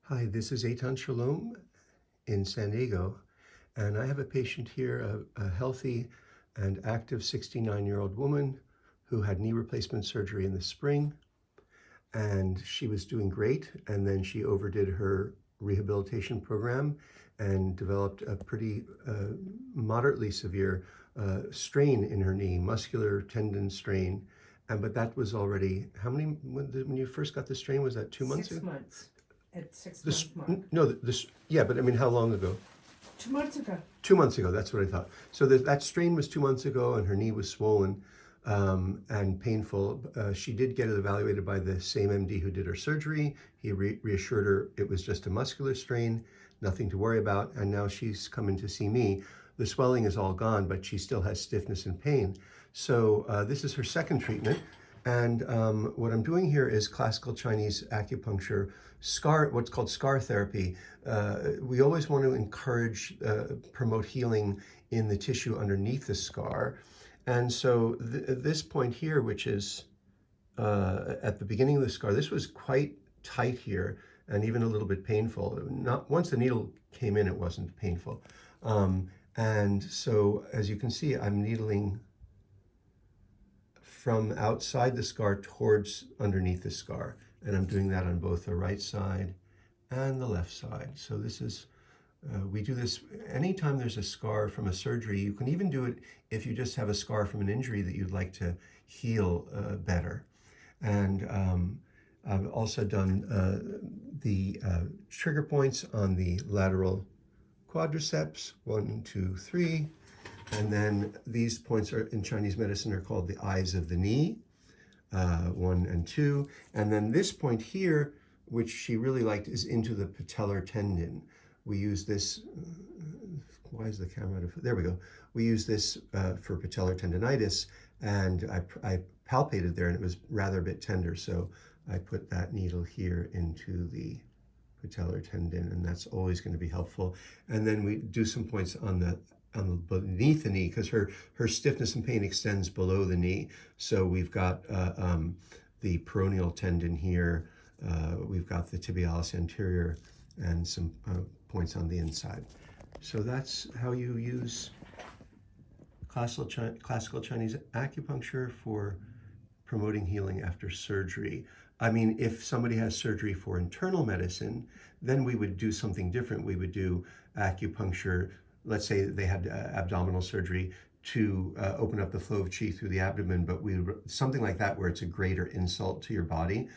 Hi, this is Eitan Shalom in San Diego, and I have a patient here, a healthy and active 69-year-old woman who had knee replacement surgery in the spring, and she was doing great, and then she overdid her rehabilitation program and developed a pretty moderately severe strain in her knee, muscular tendon strain. But that was already, when you first got the strain, was that 2 months ago? 6 months. At 6 month mark. No, yeah, but I mean, how long ago? 2 months ago. 2 months ago, that's what I thought. So that strain was 2 months ago, and her knee was swollen and painful. She did get it evaluated by the same MD who did her surgery. He reassured her it was just a muscular strain, nothing to worry about, and now she's coming to see me. The swelling is all gone, but she still has stiffness and pain. So this is her second treatment. And what I'm doing here is classical Chinese acupuncture, what's called scar therapy. We always want to encourage, promote healing in the tissue underneath the scar. And so this point here, which is at the beginning of the scar, this was quite tight here and even a little bit painful. Not once the needle came in, it wasn't painful. And so as you can see, I'm needling from outside the scar towards underneath the scar. And I'm doing that on both the right side and the left side. So this is, we do this anytime there's a scar from a surgery. You can even do it if you just have a scar from an injury that you'd like to heal better. And I've also done the trigger points on the lateral quadriceps, 1, 2, 3. And then these points are in Chinese medicine are called the eyes of the knee, 1 and 2. And then this point here, which she really liked, is into the patellar tendon. We use this, why is the camera out of, there we go. We use this for patellar tendonitis, and I palpated there and it was rather a bit tender. So I put that needle here into the patellar tendon, and that's always going to be helpful. And then we do some points on the beneath the knee, because her stiffness and pain extends below the knee. So we've got the peroneal tendon here, we've got the tibialis anterior, and some points on the inside. So that's how you use classical Chinese acupuncture for promoting healing after surgery. I mean, if somebody has surgery for internal medicine, then we would do something different. We would do acupuncture. Let's say they had abdominal surgery to open up the flow of qi through the abdomen, but something like that where it's a greater insult to your body.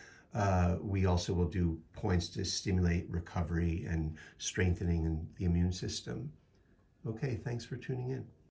We also will do points to stimulate recovery and strengthening in the immune system. Okay, thanks for tuning in.